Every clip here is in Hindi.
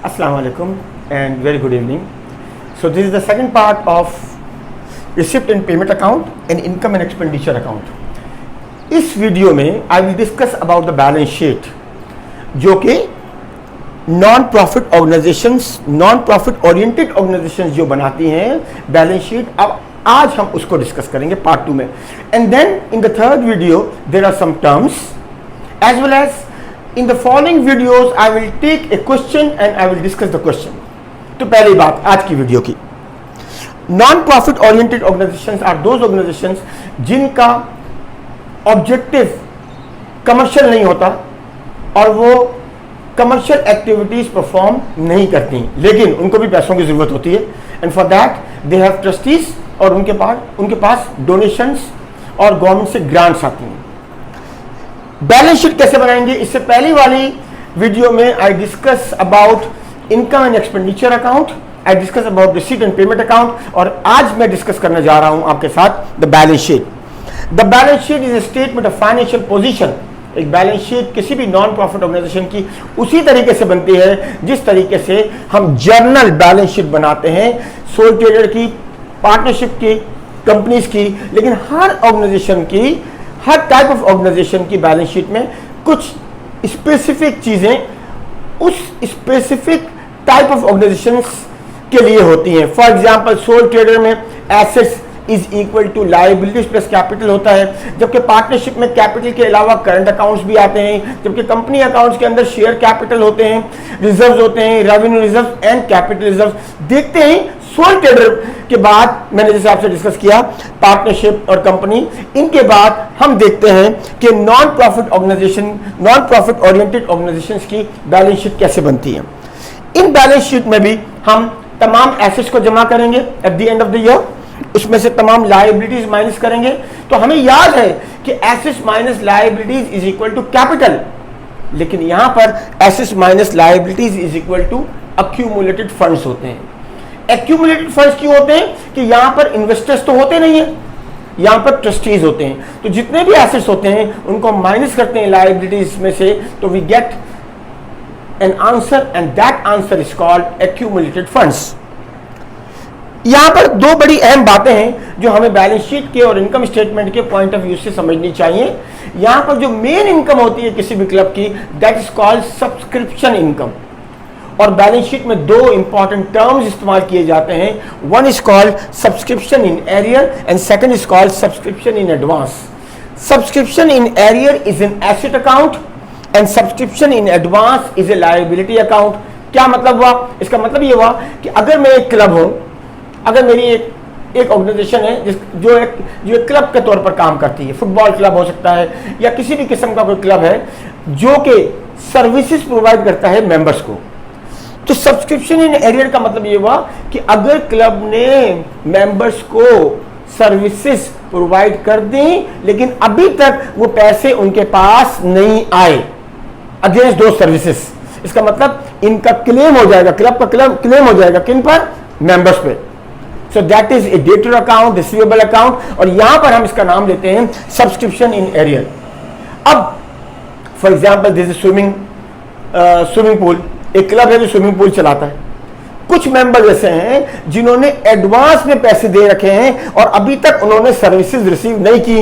Assalamu alaikum and very good evening. So this is the second part of receipt and payment account and income and expenditure account. इस वीडियो में I will discuss about the balance sheet जो कि non profit organisations, non profit oriented organisations जो बनाती हैं बैलेंस शीट, अब आज हम उसको डिस्कस करेंगे पार्ट 2 में. And then in the third video there are some terms as well as in the following videos I will take a question and I will discuss the question. तो पहली बात आज की वीडियो की, non profit oriented organisations are those organisations जिनका ऑब्जेक्टिव कमर्शियल नहीं होता और वो कमर्शियल एक्टिविटीज परफॉर्म नहीं करती, लेकिन उनको भी पैसों की जरूरत होती है. And for that they have trustees और उनके पास डोनेशंस और गवर्नमेंट से ग्रांट्स आती हैं. बैलेंस शीट कैसे बनाएंगे, इससे पहली वाली वीडियो में I discuss about income and expenditure account, I discuss about receipt and payment account, और आज मैं डिस्कस करने जा रहा हूं आपके साथ the balance sheet. The balance sheet is a statement of financial position. एक बैलेंस शीट किसी भी नॉन प्रॉफिट ऑर्गेनाइजेशन की उसी तरीके से बनती है जिस तरीके से हम जर्नल बैलेंस शीट बनाते हैं, सोल ट्रेडर की, पार्टनरशिप की, कंपनीज की. लेकिन हर ऑर्गेनाइजेशन की, हर टाइप ऑफ ऑर्गेनाइजेशन की बैलेंस शीट में कुछ स्पेसिफिक चीजें उस स्पेसिफिक टाइप ऑफ ऑर्गेनाइजेशंस के लिए होती हैं. फॉर एग्जांपल सोल ट्रेडर में assets is equal to liabilities plus capital होता है, जबकि पार्टनरशिप में कैपिटल के अलावा करंट अकाउंट्स भी आते हैं, जबकि कंपनी अकाउंट्स के अंदर शेयर कैपिटल होते हैं, रिजर्व्स होते हैं, revenue reserve and capital reserve. देखते हैं सोल ट्रेडर के बाद मैंने जैसे आपसे डिस्कस किया पार्टनरशिप और कंपनी, इनके बाद हम देखते हैं कि non profit organisation, non profit oriented organisations की बैलेंस शीट कैसे बनती है. इन बैलेंस शीट में भी हम तमाम एसेट्स को जमा करेंगे at the end of the year, उसमें से तमाम लायबिलिटीज माइनस करेंगे. तो हमें याद है कि assets minus liabilities is equal to capital, लेकिन यहां पर assets minus liabilities is equal to accumulated funds होते हैं. एक्यूमुलेटेड फंड्स क्यों होते हैं कि यहां पर इन्वेस्टर्स तो होते नहीं है, यहां पर ट्रस्टीज होते हैं. तो जितने भी एसेट्स होते हैं उनको माइनस करते हैं लायबिलिटीज में से, तो we get an answer and that answer is called accumulated funds. यहां पर दो बड़ी अहम बातें हैं जो हमें बैलेंस शीट के और इनकम स्टेटमेंट के पॉइंट ऑफ व्यू से समझनी चाहिए. यहां पर जो मेन इनकम होती है किसी भी क्लब की, that is called subscription income. और बैलेंस शीट में दो इंपॉर्टेंट टर्म्स इस्तेमाल किए जाते हैं. One is called subscription in arrear and second is called subscription in advance. Subscription in arrear is an asset account and subscription in advance is a liability account. क्या मतलब हुआ? इसका मतलब ये हुआ कि अगर मैं एक क्लब हूं, अगर मेरी एक ऑर्गेनाइजेशन है जो एक क्लब के तौर पर काम करती है, फुटबॉल क्लब हो सकता है या किसी भी किस्म का कोई क्लब है जो कि सर्विसेज प्रोवाइड करता है मेंबर्स को, तो सब्सक्रिप्शन इन एरियर का मतलब ये हुआ कि अगर क्लब ने मेंबर्स को सर्विसेज प्रोवाइड कर दी लेकिन अभी तक वो पैसे उनके पास नहीं आए अगेंस्ट दो सर्विसेज, इसका मतलब इनका क्लेम हो जाएगा, क्लब का क्लेम हो जाएगा किन पर? मेंबर्स पे. So that is a debtor account, receivable account, और यहां पर हम इसका नाम देते हैं सब्सक्रिप्शन इन एरियर. अब for example this is swimming pool. एक क्लब है जो स्विमिंग पूल चलाता है. कुछ मेंबर ऐसे हैं जिन्होंने एडवांस में पैसे दे रखे हैं और अभी तक उन्होंने सर्विसेज रिसीव नहीं की.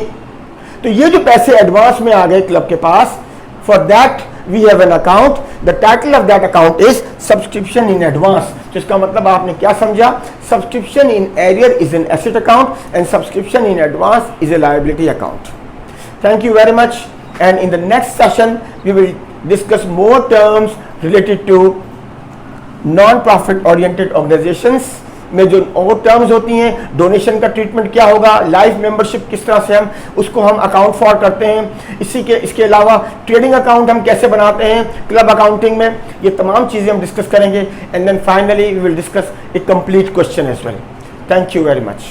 तो ये जो पैसे एडवांस में आ गए क्लब के पास, for that we have an account. The title of that account is subscription in advance. तो इसका मतलब आपने क्या समझा? Subscription in arrear is an asset account and subscription in advance is a liability account. Thank you very much, and in the next session we will discuss more terms related to non-profit oriented organizations में जो और टर्म्स होती हैं, डोनेशन का ट्रीटमेंट क्या होगा, लाइफ मेंबरशिप किस तरह से हम उसको हम अकाउंट फॉर करते हैं, इसके अलावा ट्रेडिंग अकाउंट हम कैसे बनाते हैं क्लब अकाउंटिंग में, ये तमाम चीज़ें हम डिस्कस करेंगे. And then finally we will discuss a complete question as well. Thank you very much.